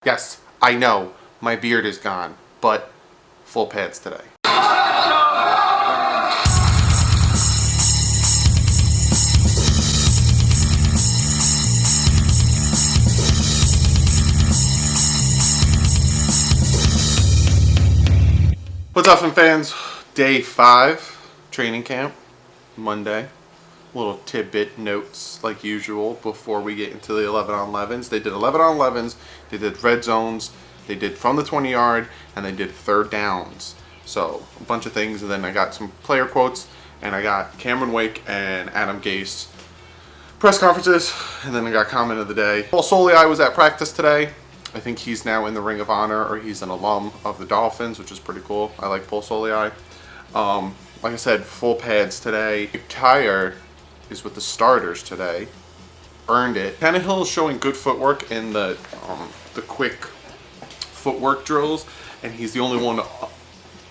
Yes, I know, my beard is gone, but full pads today. What's up, fans? Day 5, training camp, Monday. Little tidbit notes like usual before we get into the 11 on 11s. They did 11 on 11s, they did red zones, they did from the 20 yard, and they did third downs. So a bunch of things, and then I got some player quotes, and I got Cameron Wake and Adam Gase press conferences, and then I got comment of the day. Paul Soliai was at practice today. I think he's now in the Ring of Honor, or he's an alum of the Dolphins, which is pretty cool. I like Paul Soliai. Like I said, full pads today. Tire is with the starters today. Earned it. Tannehill is showing good footwork in the quick footwork drills, and he's the only one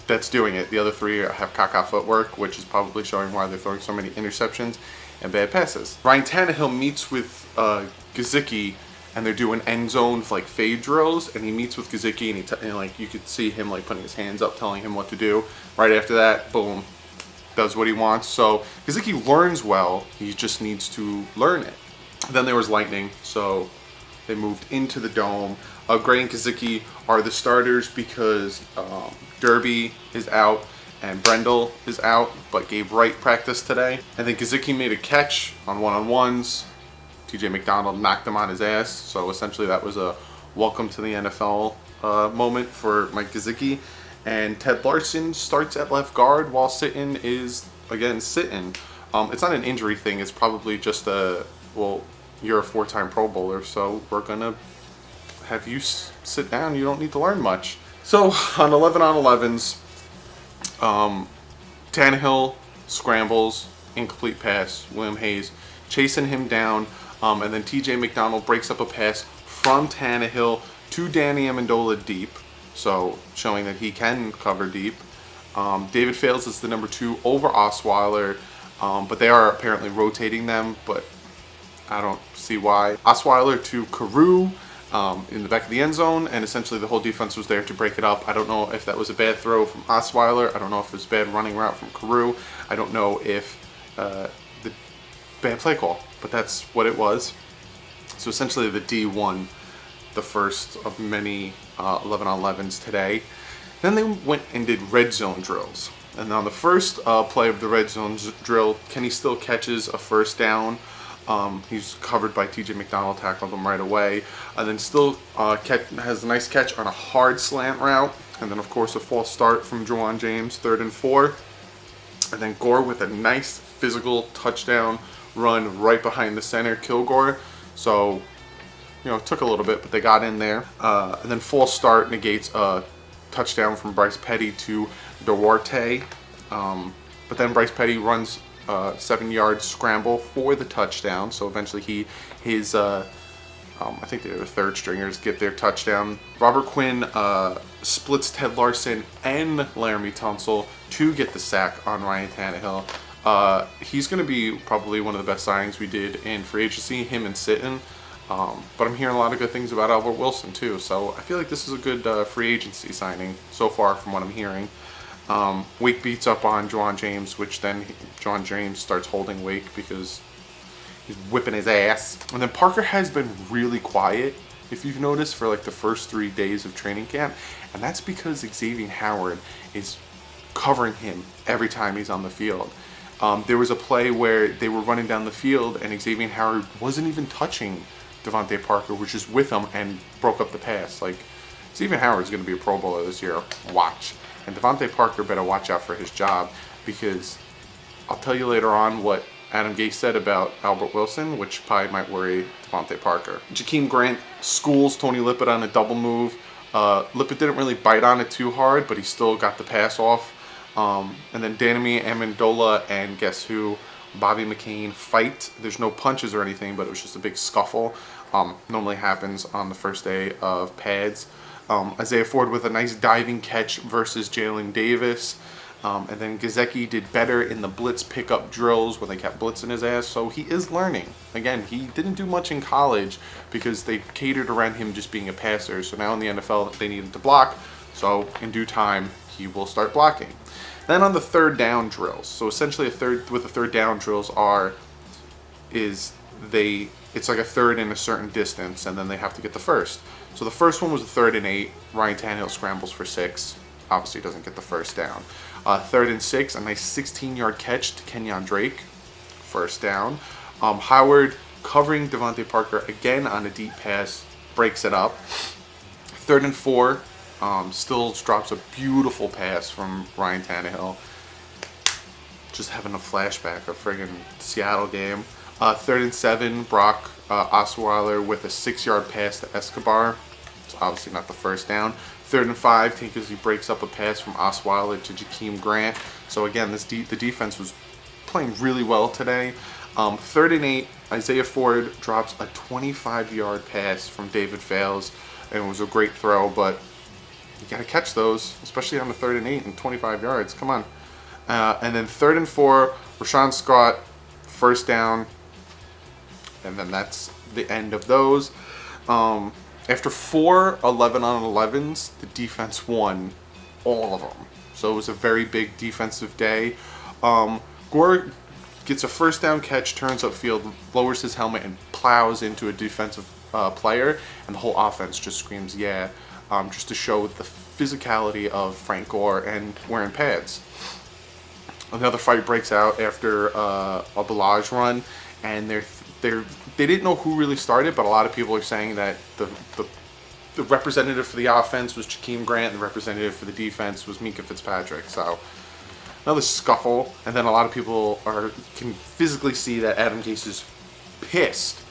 that's doing it. The other three have caca footwork, which is probably showing why they're throwing so many interceptions and bad passes. Ryan Tannehill meets with Gesicki, and they're doing end zone like fade drills, and he meets with Gesicki, and like you could see him like putting his hands up, telling him what to do. Right after that, boom, does what he wants. So Gesicki learns well. He just needs to learn it. Then there was lightning, so they moved into the dome. Gray and Gesicki are the starters because Derby is out and Brendel is out, but Gabe Wright practiced today. And then Gesicki made a catch on one-on-ones. TJ McDonald knocked him on his ass, so essentially that was a welcome to the NFL moment for Mike Gesicki. And Ted Larson starts at left guard while Sitton is, again, Sitton. It's not an injury thing, it's probably just well, you're a 4-time Pro Bowler, so we're going to have you sit down. You don't need to learn much. So on 11 on 11s, Tannehill scrambles, incomplete pass, William Hayes chasing him down, and then TJ McDonald breaks up a pass from Tannehill to Danny Amendola deep, so showing that he can cover deep. David Fales is the number 2 over Osweiler, but they are apparently rotating them, but I don't see why. Osweiler to Carew in the back of the end zone, and essentially the whole defense was there to break it up. I don't know if that was a bad throw from Osweiler. I don't know if it was a bad running route from Carew. I don't know if the bad play call, but that's what it was. So essentially the D won the first of many 11 on 11s today. Then they went and did red zone drills. And on the first play of the red zone drill, Kenny Still catches a first down. He's covered by TJ McDonald, tackled him right away. And then Still has a nice catch on a hard slant route. And then, of course, a false start from Juwan James, 3rd and 4. And then Gore with a nice physical touchdown run right behind the center, Kilgore. So, it took a little bit, but they got in there. And then false start negates a touchdown from Bryce Petty to Duarte. But then Bryce Petty runs 7-yard scramble for the touchdown. So eventually I think they were 3rd stringers get their touchdown. Robert Quinn splits Ted Larson and Laramie Tunsil to get the sack on Ryan Tannehill. He's going to be probably one of the best signings we did in free agency, him and Sitton. But I'm hearing a lot of good things about Albert Wilson too. So I feel like this is a good free agency signing so far from what I'm hearing. Wake beats up on Juwan James, which then Juwan James starts holding Wake because he's whipping his ass. And then Parker has been really quiet, if you've noticed, for like the first 3 days of training camp. And that's because Xavier Howard is covering him every time he's on the field. There was a play where they were running down the field and Xavier Howard wasn't even touching Devontae Parker, which is with him, and broke up the pass. Like, Xavier Howard's going to be a Pro Bowler this year. Watch. And Devontae Parker better watch out for his job, because I'll tell you later on what Adam Gase said about Albert Wilson, which probably might worry Devontae Parker. Jakeem Grant schools Tony Lippett on a double move. Lippett didn't really bite on it too hard, but he still got the pass off. And then Danny Amendola and guess who? Bobby McCain fight. There's no punches or anything, but it was just a big scuffle. Normally happens on the first day of pads. Isaiah Ford with a nice diving catch versus Jalen Davis. And then Gazeki did better in the blitz pickup drills when they kept blitzing his ass. So he is learning. Again, he didn't do much in college because they catered around him just being a passer. So now in the NFL, they need him to block. So in due time, he will start blocking. Then on the third down drills. So essentially what the third down drills it's like a third in a certain distance, and then they have to get the first. So the first one was a 3rd and 8. Ryan Tannehill scrambles for 6. Obviously doesn't get the first down. 3rd and 6, a nice 16-yard catch to Kenyon Drake. First down. Howard covering Devontae Parker again on a deep pass. Breaks it up. 3rd and 4. Stills drops a beautiful pass from Ryan Tannehill. Just having a flashback of friggin' Seattle game. 3rd and 7, Brock Osweiler with a 6-yard pass to Escobar. It's obviously not the first down. 3rd and 5, Tinkersley breaks up a pass from Osweiler to Jakeem Grant. So again, the defense was playing really well today. 3rd and 8, Isaiah Ford drops a 25-yard pass from David Fales, and it was a great throw, but you got to catch those, especially on the 3rd and 8 and 25 yards. Come on. And then 3rd and 4, Rashawn Scott, first down. And then that's the end of those. After 4 11-on-11s, the defense won all of them. So it was a very big defensive day. Gore gets a first down catch, turns upfield, lowers his helmet, and plows into a defensive player. And the whole offense just screams, yeah, just to show the physicality of Frank Gore and wearing pads. Another fight breaks out after a barrage run, and they didn't know who really started, but a lot of people are saying that the representative for the offense was Jakeem Grant, and the representative for the defense was Minka Fitzpatrick. So another scuffle, and then a lot of people can physically see that Adam Gase is pissed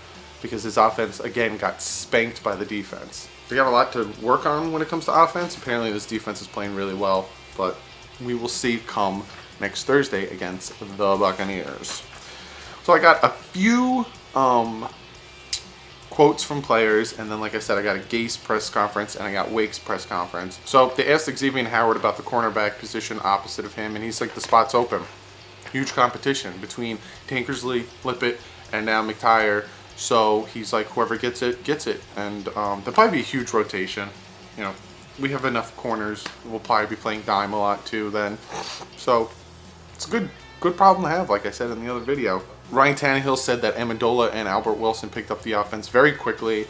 because his offense again got spanked by the defense. They got a lot to work on when it comes to offense. Apparently this defense is playing really well, but we will see come next Thursday against the Buccaneers. So I got a few quotes from players, and then like I said, I got a Gase press conference and I got Wake's press conference. So they asked Xavier Howard about the cornerback position opposite of him, and he's like, the spot's open. Huge competition between Tankersley, Lippett, and now McTyer. So he's like, whoever gets it, gets it. And there'll probably be a huge rotation. You know, we have enough corners. We'll probably be playing dime a lot too then. So it's a good problem to have, like I said in the other video. Ryan Tannehill said that Amendola and Albert Wilson picked up the offense very quickly.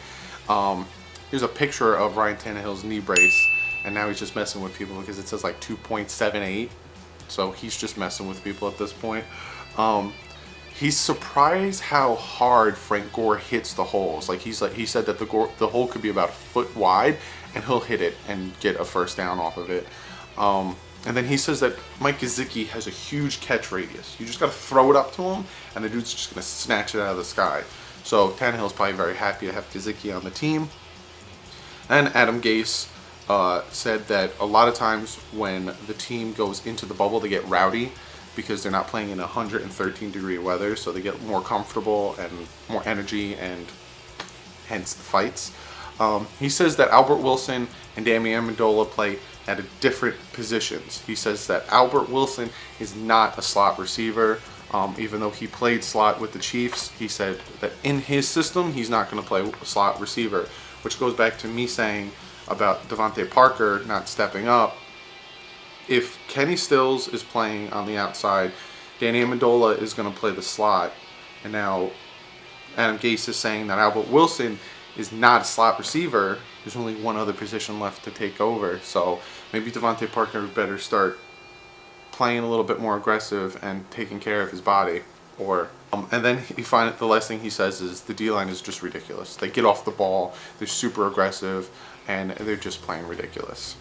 Here's a picture of Ryan Tannehill's knee brace, and now he's just messing with people because it says like 2.78. So he's just messing with people at this point. He's surprised how hard Frank Gore hits the holes. He said that the hole could be about a foot wide, and he'll hit it and get a first down off of it. And then he says that Mike Gesicki has a huge catch radius. You just got to throw it up to him, and the dude's just going to snatch it out of the sky. So Tannehill's probably very happy to have Gesicki on the team. And Adam Gase said that a lot of times when the team goes into the bubble, they get rowdy because they're not playing in 113-degree weather, so they get more comfortable and more energy, and hence the fights. He says that Albert Wilson and Danny Amendola play at different positions. He says that Albert Wilson is not a slot receiver. Even though he played slot with the Chiefs, he said that in his system, he's not going to play a slot receiver, which goes back to me saying about Devontae Parker not stepping up. If Kenny Stills is playing on the outside, Danny Amendola is going to play the slot, and now Adam Gase is saying that Albert Wilson is not a slot receiver. There's only one other position left to take over, so maybe Devontae Parker better start playing a little bit more aggressive and taking care of his body. And then the last thing he says is the D-line is just ridiculous. They get off the ball, they're super aggressive, and they're just playing ridiculous.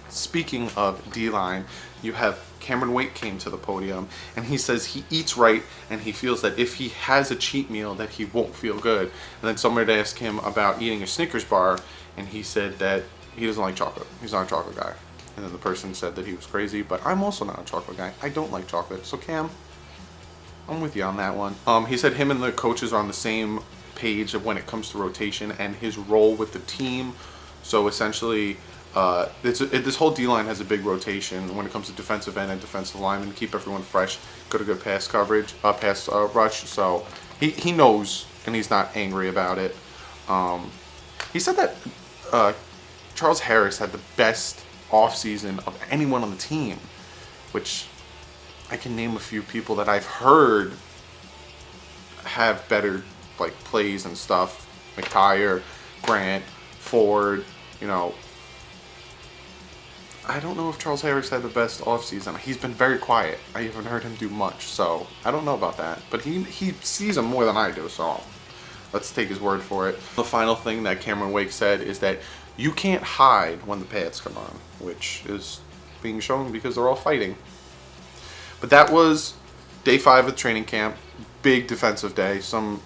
Speaking of D-line, you have Cameron Wake came to the podium, and he says he eats right, and he feels that if he has a cheat meal that he won't feel good. And then somebody asked him about eating a Snickers bar, and he said that he doesn't like chocolate. He's not a chocolate guy. And then the person said that he was crazy, but I'm also not a chocolate guy. I don't like chocolate. So Cam, I'm with you on that one. He said him and the coaches are on the same page of when it comes to rotation and his role with the team. So essentially, This whole D-line has a big rotation when it comes to defensive end and defensive linemen to keep everyone fresh, go to good pass coverage, pass rush. So he knows, and he's not angry about it. He said that Charles Harris had the best offseason of anyone on the team, which I can name a few people that I've heard have better like plays and stuff. McTyer, Grant, Ford, you know. I don't know if Charles Harris had the best offseason. He's been very quiet. I haven't heard him do much, so I don't know about that. But he sees him more than I do, so let's take his word for it. The final thing that Cameron Wake said is that you can't hide when the pads come on, which is being shown because they're all fighting. But that was day 5 of training camp. Big defensive day. Some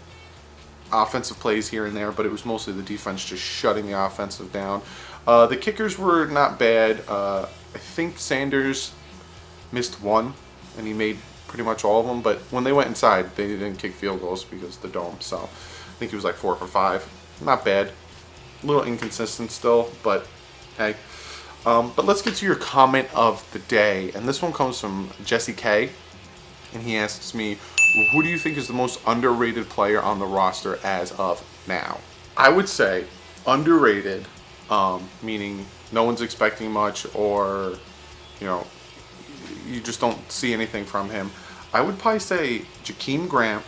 offensive plays here and there, but it was mostly the defense just shutting the offensive down. The kickers were not bad. I think Sanders missed one, and he made pretty much all of them. But when they went inside, they didn't kick field goals because of the dome. So I think he was like 4 for 5. Not bad. A little inconsistent still, but hey. But let's get to your comment of the day. And this one comes from Jesse K. And he asks me, who do you think is the most underrated player on the roster as of now? I would say underrated, meaning no one's expecting much, or, you know, you just don't see anything from him. I would probably say Jakeem Grant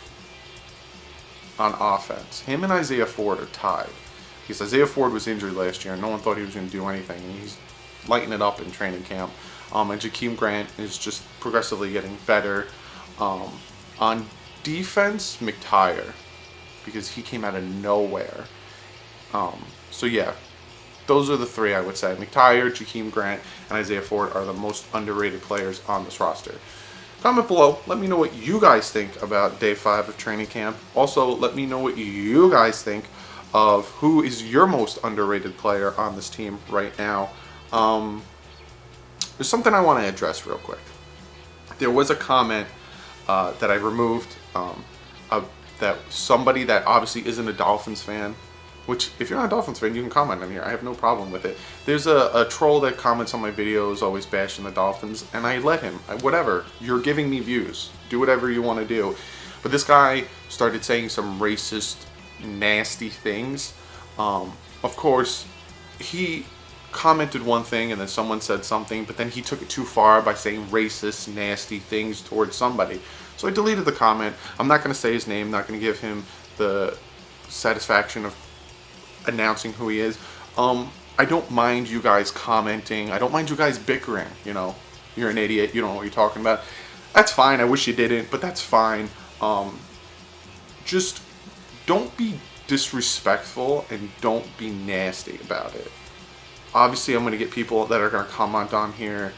on offense. Him and Isaiah Ford are tied. Because Isaiah Ford was injured last year and no one thought he was going to do anything. And he's lighting it up in training camp. And Jakeem Grant is just progressively getting better. On defense, McTyer, because he came out of nowhere. So yeah, those are the 3 I would say. McTyer, Jakeem Grant, and Isaiah Ford are the most underrated players on this roster. Comment below. Let me know what you guys think about day 5 of training camp. Also, let me know what you guys think of who is your most underrated player on this team right now. There's something I want to address real quick. There was a comment that I removed that somebody that obviously isn't a Dolphins fan, which if you're not a Dolphins fan, you can comment on here. I have no problem with it. There's a troll that comments on my videos always bashing the Dolphins, and I let him. Whatever. You're giving me views. Do whatever you want to do. But this guy started saying some racist, nasty things. Of course, he commented one thing and then someone said something, but then he took it too far by saying racist, nasty things towards somebody. So I deleted the comment. I'm not going to say his name, not going to give him the satisfaction of announcing who he is. I don't mind you guys commenting. I don't mind you guys bickering. You know, you're an idiot. You don't know what you're talking about. That's fine. I wish you didn't, but that's fine. Just don't be disrespectful and don't be nasty about it. Obviously, I'm going to get people that are going to comment on here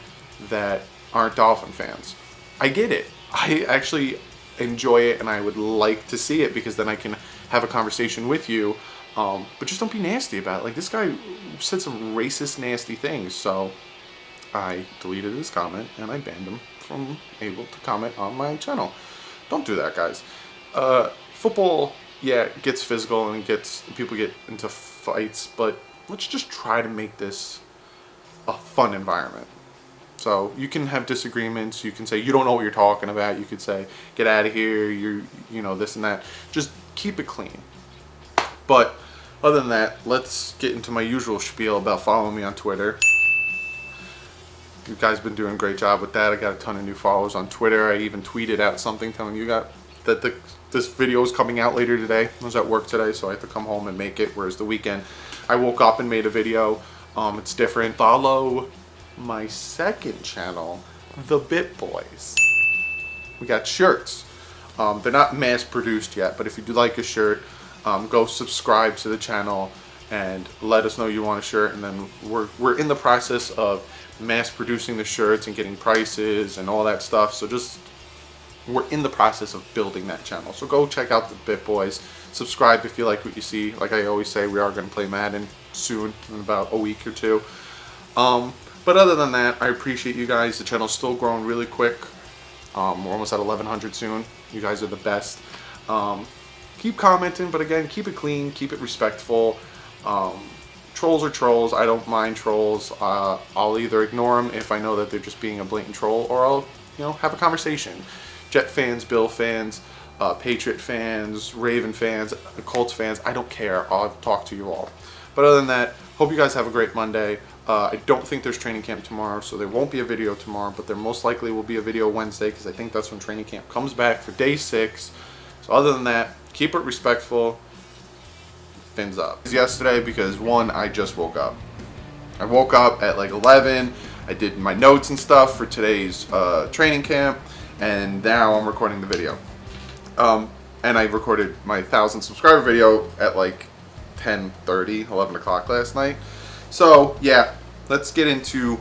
that aren't Dolphin fans. I get it. I actually enjoy it, and I would like to see it because then I can have a conversation with you. But just don't be nasty about it. Like, this guy said some racist, nasty things, so I deleted his comment, and I banned him from able to comment on my channel. Don't do that, guys. Football, yeah, it gets physical, and people get into fights, but let's just try to make this a fun environment. So you can have disagreements. You can say you don't know what you're talking about. You could say get out of here. You know, this and that. Just keep it clean. But other than that, let's get into my usual spiel about following me on Twitter. You guys have been doing a great job with that. I got a ton of new followers on Twitter. I even tweeted out something telling you that this video is coming out later today. I was at work today, so I had to come home and make it, whereas the weekend I woke up and made a video. It's different. Follow my second channel, The Bit Boys. We got shirts. They're not mass produced yet, but if you do like a shirt, go subscribe to the channel and let us know you want a shirt, and then we're in the process of mass producing the shirts and getting prices and all that stuff. So we're in the process of building that channel. So go check out The Bit Boys. Subscribe if you like what you see. Like I always say, we are going to play Madden soon, in about a week or 2. But other than that, I appreciate you guys. The channel's still growing really quick. We're almost at 1,100 soon. You guys are the best. Keep commenting, but again, keep it clean, keep it respectful. trolls are trolls. I don't mind trolls. I'll either ignore them if I know that they're just being a blatant troll, or I'll, have a conversation. Jet fans, Bill fans, Patriot fans, Raven fans, Colts fans, I don't care. I'll talk to you all. But other than that, hope you guys have a great Monday. I don't think there's training camp tomorrow, so there won't be a video tomorrow, but there most likely will be a video Wednesday, because I think that's when training camp comes back for day 6. So other than that, keep it respectful. Fins up. Yesterday, because one, I just woke up. I woke up at like 11. I did my notes and stuff for today's training camp, and now I'm recording the video. And I recorded my 1,000 subscriber video at like 10:30, 11 o'clock last night. So yeah, let's get into